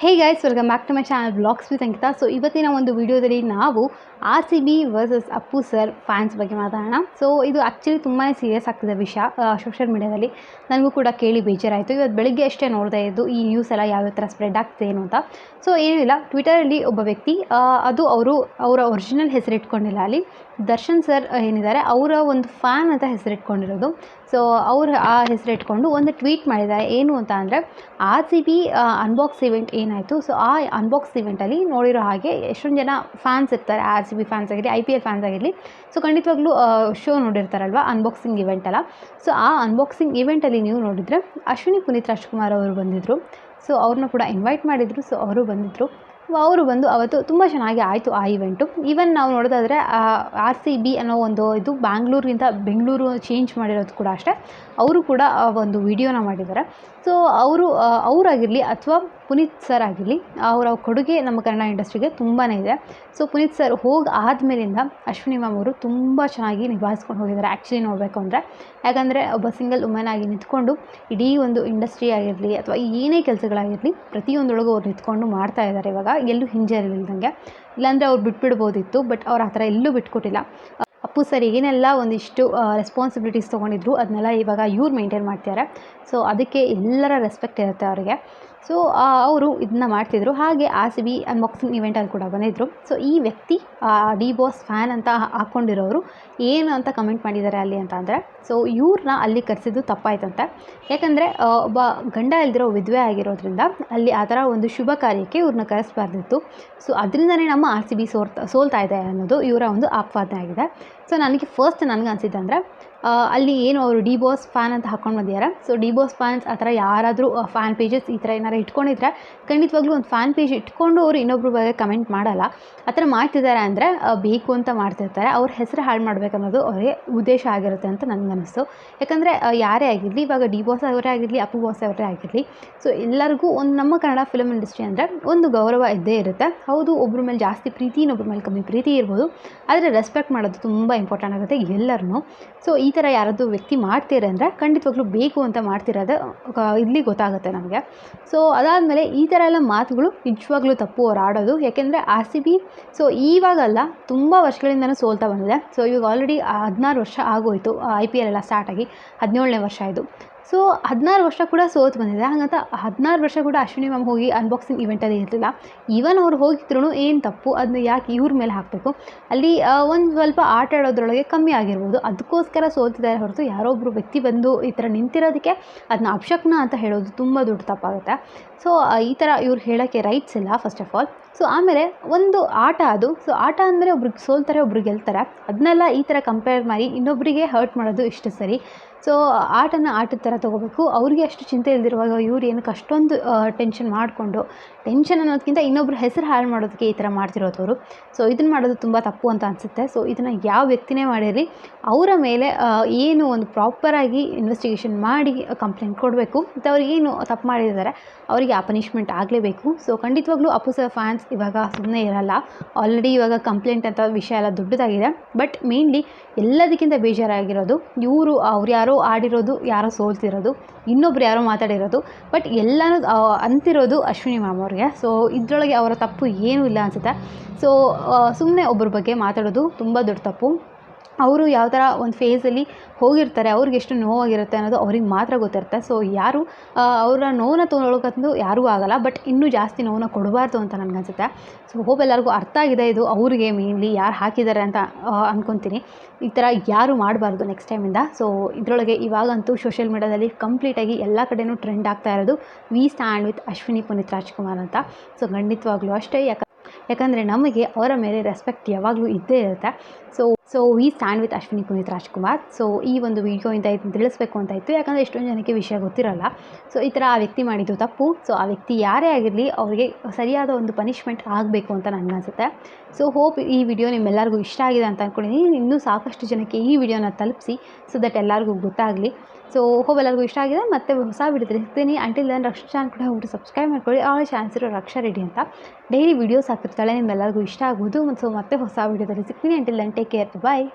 Hey guys, welcome back to my channel blogs with Ankita. So ಇವತ್ತಿನ ಒಂದು ವಿಡಿಯೋದಲ್ಲಿ ನಾವು RCB versus Appu sir fans ಬಗ್ಗೆ ಮಾತಾಡೋಣ. ಸೊ ಇದು ಆ್ಯಕ್ಚುಲಿ ತುಂಬಾ ಸೀರಿಯಸ್ ಆಗ್ತಿದೆ ವಿಷಯ ಸೋಷಿಯಲ್ ಮೀಡಿಯಾದಲ್ಲಿ. ನನಗೂ ಕೂಡ ಕೇಳಿ ಬೇಜಾರಾಯಿತು. ಇವತ್ತು ಬೆಳಿಗ್ಗೆ ಅಷ್ಟೇ ನೋಡ್ತಾ ಇದ್ದು ಈ ನ್ಯೂಸ್ ಎಲ್ಲ ಯಾವ ಥರ ಸ್ಪ್ರೆಡ್ ಆಗ್ತಿದೆ ಏನು ಅಂತ. ಸೊ ಏನಿಲ್ಲ, ಟ್ವಿಟರಲ್ಲಿ ಒಬ್ಬ ವ್ಯಕ್ತಿ ಅದು ಅವರ ಒರಿಜಿನಲ್ ಹೆಸರಿಟ್ಕೊಂಡಿಲ್ಲ, ಅಲ್ಲಿ ದರ್ಶನ್ ಸರ್ ಏನಿದ್ದಾರೆ ಅವರ ಒಂದು ಫ್ಯಾನ್ ಅಂತ ಹೆಸರಿಟ್ಕೊಂಡಿರೋದು. ಸೊ ಅವರು ಆ ಹೆಸರಿಟ್ಕೊಂಡು ಒಂದು ಟ್ವೀಟ್ ಮಾಡಿದ್ದಾರೆ. ಏನು ಅಂತ ಅಂದರೆ, RCB ಅನ್ಬಾಕ್ಸ್ ಇವೆಂಟ್ ಏನಾಯಿತು, ಸೊ ಆ ಅನ್ಬಾಕ್ಸ್ ಇವೆಂಟಲ್ಲಿ ನೋಡಿರೋ ಹಾಗೆ ಎಷ್ಟೊಂದು ಜನ ಫ್ಯಾನ್ಸ್ ಇರ್ತಾರೆ, RCB ಫ್ಯಾನ್ಸ್ ಆಗಿರಲಿ, IPL ಫ್ಯಾನ್ಸ್ ಆಗಿರಲಿ. ಸೊ ಖಂಡಿತವಾಗ್ಲೂ ಶೋ ನೋಡಿರ್ತಾರಲ್ವ, ಅನ್ಬಾಕ್ಸಿಂಗ್ ಇವೆಂಟ್ ಅಲ್ಲ. ಸೊ ಆ ಅನ್ಬಾಕ್ಸಿಂಗ್ ಇವೆಂಟಲ್ಲಿ ನೀವು ನೋಡಿದರೆ ಅಶ್ವಿನಿ ಪುನೀತ್ ರಾಜ್ಕುಮಾರ್ ಅವರು ಬಂದಿದ್ದರು. ಸೊ ಅವ್ರನ್ನ ಕೂಡ ಇನ್ವೈಟ್ ಮಾಡಿದರು. ಸೊ ಅವರು ಬಂದಿದ್ದರು. ಅವರು ಬಂದು ಅವತ್ತು ತುಂಬ ಚೆನ್ನಾಗಿ ಆಯಿತು ಆ ಇವೆಂಟು. ಈವನ್ ನಾವು ನೋಡೋದಾದರೆ RCB ಅನ್ನೋ ಒಂದು ಇದು ಬ್ಯಾಂಗ್ಳೂರಿಗಿಂತ ಬೆಂಗಳೂರು ಚೇಂಜ್ ಮಾಡಿರೋದು ಕೂಡ ಅಷ್ಟೇ. ಅವರು ಕೂಡ ಒಂದು ವಿಡಿಯೋನ ಮಾಡಿದ್ದಾರೆ. ಸೊ ಅವರಾಗಿರಲಿ ಅಥವಾ ಪುನೀತ್ ಸರ್ ಆಗಿರಲಿ, ಅವರ ಕೊಡುಗೆ ನಮ್ಮ ಕನ್ನಡ ಇಂಡಸ್ಟ್ರಿಗೆ ತುಂಬಾ ಇದೆ. ಸೊ ಪುನೀತ್ ಸರ್ ಆದಮೇಲಿಂದ ಅಶ್ವಿನಿ ಮ್ಯಾಮ್ ಅವರು ತುಂಬ ಚೆನ್ನಾಗಿ ನಿಭಾಯಿಸ್ಕೊಂಡು ಹೋಗಿದ್ದಾರೆ ಆ್ಯಕ್ಚುಲಿ ನೋಡಬೇಕು ಅಂದರೆ. ಯಾಕಂದರೆ ಒಬ್ಬ ಸಿಂಗಲ್ ವುಮೆನ್ ಆಗಿ ನಿಂತ್ಕೊಂಡು ಇಡೀ ಒಂದು ಇಂಡಸ್ಟ್ರಿ ಆಗಿರಲಿ ಅಥವಾ ಏನೇ ಕೆಲಸಗಳಾಗಿರಲಿ ಪ್ರತಿಯೊಂದರೊಳಗೂ ಅವ್ರು ನಿಂತ್ಕೊಂಡು ಮಾಡ್ತಾ ಇದ್ದಾರೆ. ಇವಾಗ ಎಲ್ಲೂ ಹಿಂಜರಿಲ್ದಂಗೆ. ಇಲ್ಲಾಂದರೆ ಅವ್ರು ಬಿಟ್ಬಿಡ್ಬೋದಿತ್ತು, ಬಟ್ ಅವ್ರು ಆ ಥರ ಎಲ್ಲೂ ಬಿಟ್ಕೊಟ್ಟಿಲ್ಲ. ಅಪ್ಪು ಸರ್ ಏನೆಲ್ಲ ಒಂದಿಷ್ಟು ರೆಸ್ಪಾನ್ಸಿಬಿಲಿಟೀಸ್ ತೊಗೊಂಡಿದ್ರು ಅದನ್ನೆಲ್ಲ ಇವಾಗ ಇವ್ರು ಮೇಂಟೈನ್ ಮಾಡ್ತಿದ್ದಾರೆ. ಸೊ ಅದಕ್ಕೆ ಎಲ್ಲರ ರೆಸ್ಪೆಕ್ಟ್ ಇರುತ್ತೆ ಅವರಿಗೆ. ಸೊ ಅವರು ಇದನ್ನ ಮಾಡ್ತಿದ್ರು. ಹಾಗೆ RCB ಅನ್ಬಾಕ್ಸಿಂಗ್ ಇವೆಂಟಲ್ಲಿ ಕೂಡ ಬಂದಿದ್ದರು. ಸೊ ಈ ವ್ಯಕ್ತಿ ಡಿ ಬಾಸ್ ಫ್ಯಾನ್ ಅಂತ ಹಾಕ್ಕೊಂಡಿರೋರು ಏನು ಅಂತ ಕಮೆಂಟ್ ಮಾಡಿದ್ದಾರೆ ಅಲ್ಲಿ ಅಂತ ಅಂದರೆ, ಸೊ ಇವ್ರನ್ನ ಅಲ್ಲಿ ಕರೆಸಿದ್ದು ತಪ್ಪಾಯ್ತಂತೆ. ಯಾಕಂದರೆ ಒಬ್ಬ ಗಂಡ ಇಲ್ದಿರೋ ವಿಧವೆ ಆಗಿರೋದ್ರಿಂದ ಅಲ್ಲಿ ಆ ಥರ ಒಂದು ಶುಭ ಕಾರ್ಯಕ್ಕೆ ಇವ್ರನ್ನ ಕರೆಸಬಾರ್ದಿತ್ತು. ಸೊ ಅದರಿಂದನೇ ನಮ್ಮ RCB ಸೋಲ್ತಾ ಇದೆ ಅನ್ನೋದು ಇವರ ಒಂದು ಆಪಾದನೆ ಆಗಿದೆ. ಸೊ ನನಗೆ ಅನಿಸಿದ್ದು ಅಂದರೆ, ಅಲ್ಲಿ ಏನು ಅವರು ಡಿ ಬಾಸ್ ಫ್ಯಾನ್ ಅಂತ ಹಾಕ್ಕೊಂಡು ಬಂದಿದ್ದಾರೆ. ಸೊ ಡಿ ಬಾಸ್ ಫ್ಯಾನ್ಸ್ ಆ ಥರ ಯಾರಾದರೂ ಫ್ಯಾನ್ ಪೇಜಸ್ ಈ ಥರ ಏನಾರು ಇಟ್ಕೊಂಡಿದ್ರೆ ಖಂಡಿತವಾಗ್ಲೂ ಒಂದು ಫ್ಯಾನ್ ಪೇಜ್ ಇಟ್ಕೊಂಡು ಅವರು ಇನ್ನೊಬ್ಬರ ಬಗ್ಗೆ ಕಮೆಂಟ್ ಮಾಡಲ್ಲ. ಆ ಥರ ಮಾಡ್ತಿದ್ದಾರೆ ಅಂದರೆ ಬೇಕು ಅಂತ ಮಾಡ್ತಿರ್ತಾರೆ. ಅವ್ರ ಹೆಸರು ಹಾಳು ಮಾಡಬೇಕನ್ನೋದು ಅವರಿಗೆ ಉದ್ದೇಶ ಆಗಿರುತ್ತೆ ಅಂತ ನನಗನ್ನಿಸ್ತು. ಯಾಕಂದರೆ ಯಾರೇ ಆಗಿರಲಿ, ಇವಾಗ ಡಿ ಬಾಸ್ ಅವರೇ ಆಗಿರಲಿ, ಅಪ್ಪು ಬಾಸ್ ಅವರೇ ಆಗಿರಲಿ, ಸೊ ಎಲ್ಲರಿಗೂ ಒಂದು ನಮ್ಮ ಕನ್ನಡ ಫಿಲಮ್ ಇಂಡಸ್ಟ್ರಿ ಅಂದರೆ ಒಂದು ಗೌರವ ಇದ್ದೇ ಇರುತ್ತೆ. ಹೌದು, ಒಬ್ಬರ ಮೇಲೆ ಜಾಸ್ತಿ ಪ್ರೀತಿ, ಇನ್ನೊಬ್ಬರ ಮೇಲೆ ಕಮ್ಮಿ ಪ್ರೀತಿ ಇರ್ಬೋದು, ಆದರೆ ರೆಸ್ಪೆಕ್ಟ್ ಮಾಡೋದು ತುಂಬ ಇಂಪಾರ್ಟೆಂಟ್ ಆಗುತ್ತೆ ಎಲ್ಲರನ್ನೂ. ಸೊ ಈ ಥರ ಯಾರಾದರೂ ವ್ಯಕ್ತಿ ಮಾಡ್ತೀರಾ ಅಂದರೆ ಖಂಡಿತವಾಗ್ಲೂ ಬೇಕು ಅಂತ ಮಾಡ್ತಿರೋದು ಇಲ್ಲಿ ಗೊತ್ತಾಗುತ್ತೆ ನಮಗೆ. ಸೊ ಅದಾದಮೇಲೆ ಈ ಥರ ಎಲ್ಲ ಮಾತುಗಳು ನಿಜವಾಗ್ಲೂ ತಪ್ಪು ಅವ್ರು ಆಡೋದು. ಯಾಕೆಂದರೆ RCB ಸೊ ಇವಾಗಲ್ಲ, ತುಂಬ ವರ್ಷಗಳಿಂದನೂ ಸೋಲ್ತಾ ಬಂದಿದೆ. ಸೊ ಇವಾಗ ಆಲ್ರೆಡಿ 16 ವರ್ಷ ಆಗೋಯಿತು IPL ಎಲ್ಲ ಸ್ಟಾರ್ಟ್ ಆಗಿ, 17ನೇ ವರ್ಷ ಇದು. ಸೊ 16 ವರ್ಷ ಕೂಡ ಸೋತು ಬಂದಿದೆ. ಹಾಗಂತ 16 ವರ್ಷ ಕೂಡ ಅಶ್ವಿನಿ ಮ್ಯಾಮ್ ಹೋಗಿ ಅನ್ಬಾಕ್ಸಿಂಗ್ ಇವೆಂಟಲ್ಲಿ ಇರಲಿಲ್ಲ. ಈವನ್ ಅವ್ರು ಹೋಗಿದ್ರು ಏನು ತಪ್ಪು, ಅದನ್ನ ಯಾಕೆ ಇವ್ರ ಮೇಲೆ ಹಾಕಬೇಕು? ಅಲ್ಲಿ ಒಂದು ಸ್ವಲ್ಪ ಆಟ ಆಡೋದ್ರೊಳಗೆ ಕಮ್ಮಿ ಆಗಿರ್ಬೋದು, ಅದಕ್ಕೋಸ್ಕರ ಸೋಲ್ತಿದ್ದಾರೆ ಹೊರತು ಯಾರೊಬ್ಬರು ವ್ಯಕ್ತಿ ಬಂದು ಈ ಥರ ನಿಂತಿರೋದಕ್ಕೆ ಅದನ್ನ ಅಪಶಕ್ನ ಅಂತ ಹೇಳೋದು ತುಂಬ ದೊಡ್ಡ ತಪ್ಪಾಗುತ್ತೆ. ಸೊ ಈ ಥರ ಇವ್ರು ಹೇಳೋಕ್ಕೆ ರೈಟ್ಸ್ ಇಲ್ಲ ಫಸ್ಟ್ ಆಫ್ ಆಲ್. ಸೊ ಆಮೇಲೆ ಒಂದು ಆಟ ಅದು. ಸೊ ಆಟ ಅಂದರೆ ಒಬ್ರಿಗೆ ಸೋಲ್ತಾರೆ, ಒಬ್ರು ಗೆಲ್ತಾರೆ. ಅದನ್ನೆಲ್ಲ ಈ ಥರ ಕಂಪೇರ್ ಮಾಡಿ ಇನ್ನೊಬ್ಬರಿಗೆ ಹರ್ಟ್ ಮಾಡೋದು ಇಷ್ಟು ಸರಿ. ಸೊ ಆಟನ ಆಟದ ಥರ ತೊಗೋಬೇಕು. ಅವ್ರಿಗೆ ಅಷ್ಟು ಚಿಂತೆ ಇಲ್ದಿರುವಾಗ ಇವ್ರು ಏನಕ್ಕೆ ಅಷ್ಟೊಂದು ಟೆನ್ಷನ್ ಅನ್ನೋದಕ್ಕಿಂತ ಇನ್ನೊಬ್ರ ಹೆಸರು ಹಾಳು ಮಾಡೋದಕ್ಕೆ ಈ ಥರ ಮಾಡ್ತಿರೋದವರು. ಸೊ ಇದನ್ನು ಮಾಡೋದು ತುಂಬ ತಪ್ಪು ಅಂತ ಅನಿಸುತ್ತೆ. ಸೊ ಇದನ್ನು ಯಾವ ವ್ಯಕ್ತಿನೇ ಮಾಡಿರಲಿ, ಅವರ ಮೇಲೆ ಏನು ಒಂದು ಪ್ರಾಪರಾಗಿ ಇನ್ವೆಸ್ಟಿಗೇಷನ್ ಮಾಡಿ ಕಂಪ್ಲೇಂಟ್ ಕೊಡಬೇಕು. ಮತ್ತು ಅವ್ರಿಗೆ ಏನು ತಪ್ಪು ಮಾಡಿದ್ದಾರೆ ಅವರಿಗೆ ಆ ಪನಿಷ್ಮೆಂಟ್ ಆಗಲೇಬೇಕು. ಸೊ ಖಂಡಿತವಾಗ್ಲೂ ಅಪ್ಪು ಸರ್ ಫ್ಯಾನ್ಸ್ ಇವಾಗ ಸುಮ್ಮನೆ ಇರಲ್ಲ. ಆಲ್ರೆಡಿ ಇವಾಗ ಕಂಪ್ಲೇಂಟ್ ಅಂತ ವಿಷಯ ಎಲ್ಲ ದೊಡ್ಡದಾಗಿದೆ. ಬಟ್ ಮೇನ್ಲಿ ಎಲ್ಲದಕ್ಕಿಂತ ಬೇಜಾರಾಗಿರೋದು ಅವ್ರು ಯಾರೋ ಆಡಿರೋದು, ಯಾರೋ ಸೋಲ್ತಿರೋದು, ಇನ್ನೊಬ್ರು ಯಾರೋ ಮಾತಾಡಿರೋದು, ಬಟ್ ಎಲ್ಲನೂ ಅಂತಿರೋದು ಅಶ್ವಿನಿ ಮ್ಯಾಮ್ ಅವ್ರಿಗೆ. ಸೊ ಇದರೊಳಗೆ ಅವರ ತಪ್ಪು ಏನೂ ಇಲ್ಲ ಅನಿಸುತ್ತೆ. ಸೊ ಸುಮ್ಮನೆ ಒಬ್ಬರ ಬಗ್ಗೆ ಮಾತಾಡೋದು ತುಂಬ ದೊಡ್ಡ ತಪ್ಪು. ಅವರು ಯಾವ ಥರ ಒಂದು ಫೇಸಲ್ಲಿ ಹೋಗಿರ್ತಾರೆ, ಅವ್ರಿಗೆ ಎಷ್ಟು ನೋವಾಗಿರುತ್ತೆ ಅನ್ನೋದು ಅವ್ರಿಗೆ ಮಾತ್ರ ಗೊತ್ತಿರುತ್ತೆ. ಸೊ ಯಾರು ಅವರ ನೋವನ್ನ ತೊಗೊಳೋಕ್ಕಂತೂ ಯಾರಿಗೂ ಆಗೋಲ್ಲ, ಬಟ್ ಇನ್ನೂ ಜಾಸ್ತಿ ನೋವನ್ನ ಕೊಡಬಾರ್ದು ಅಂತ ನನಗನ್ಸುತ್ತೆ. ಸೊ ಹೋಪ್ ಎಲ್ಲರಿಗೂ ಅರ್ಥ ಆಗಿದೆ ಇದು ಅವ್ರಿಗೆ ಮೇನ್ಲಿ ಯಾರು ಹಾಕಿದ್ದಾರೆ ಅಂತ ಅಂದ್ಕೊತೀನಿ. ಈ ಥರ ಯಾರು ಮಾಡಬಾರ್ದು ನೆಕ್ಸ್ಟ್ ಟೈಮಿಂದ. ಸೊ ಇದರೊಳಗೆ ಇವಾಗಂತೂ ಸೋಷಿಯಲ್ ಮೀಡಿಯಾದಲ್ಲಿ ಕಂಪ್ಲೀಟಾಗಿ ಎಲ್ಲ ಕಡೆಯೂ ಟ್ರೆಂಡ್ ಆಗ್ತಾ ಇರೋದು we stand with Ashwini Puneeth Rajkumar ಅಂತ. ಸೊ ಖಂಡಿತವಾಗ್ಲೂ ಅಷ್ಟೇ. ಯಾಕಂದರೆ ನಮಗೆ ಅವರ ಮೇಲೆ ರೆಸ್ಪೆಕ್ಟ್ ಯಾವಾಗಲೂ ಇದ್ದೇ ಇರುತ್ತೆ. So we stand with Ashwini Puneeth Rajkumar. So ಈ ಒಂದು ವಿಡಿಯೋಯಿಂದ ಇದನ್ನು ತಿಳಿಸ್ಬೇಕು ಅಂತ ಇತ್ತು. ಯಾಕಂದರೆ ಎಷ್ಟೊಂದು ಜನಕ್ಕೆ ವಿಷಯ ಗೊತ್ತಿರಲ್ಲ. ಸೊ ಈ ಥರ ಆ ವ್ಯಕ್ತಿ ಮಾಡಿದ್ದು ತಪ್ಪು. ಸೊ ಆ ವ್ಯಕ್ತಿ ಯಾರೇ ಆಗಿರಲಿ ಅವರಿಗೆ ಸರಿಯಾದ ಒಂದು ಪನಿಷ್ಮೆಂಟ್ ಆಗಬೇಕು ಅಂತ ನನಗನ್ಸುತ್ತೆ. ಸೊ ಹೋಪ್ ಈ ವಿಡಿಯೋ ನಿಮ್ಮೆಲ್ಲರಿಗೂ ಇಷ್ಟ ಆಗಿದೆ ಅಂತ ಅಂದ್ಕೊಂಡಿದ್ದೀನಿ. ಇನ್ನೂ ಸಾಕಷ್ಟು ಜನಕ್ಕೆ ಈ ವಿಡಿಯೋನ ತಲುಪಿಸಿ, ಸೊ ದಟ್ ಎಲ್ಲರಿಗೂ ಗೊತ್ತಾಗಲಿ. ಸೊ ಹೋಪ್ ಎಲ್ಲರಿಗೂ ಇಷ್ಟ ಆಗಿದೆ. ಮತ್ತೆ ಹೊಸ ವಿಡಿಯೋ ತಿಳಿಸ್ತೀನಿ. ಅಂಟಿಲ್ ದೆನ್ ರಕ್ಷಾ ಚಾನಲ್ ಕೂಡ ಹೋಗಿ ಸಬ್ಸ್ಕ್ರೈಬ್ ಮಾಡ್ಕೊಳ್ಳಿ. ಅವಳ ಚಾನ್ಸ್ ಇರೋ ರಕ್ಷಾ ರೆಡ್ಡಿ ಅಂತ ಡೈಲಿ ವೀಡಿಯೋಸ್ ಹಾಕಿರ್ತಾಳೆ, ನಿಮ್ಮೆಲ್ಲರಿಗೂ ಇಷ್ಟ ಆಗೋದು. ಸೊ ಮತ್ತೆ ಹೊಸ ವಿಡಿಯೋದಲ್ಲಿ ಸಿಗ್ತೀನಿ. ಅಂಟಿಲ್ ದೆನ್ ಟೇಕ್ ಕೇರ್, ಬಾಯ್.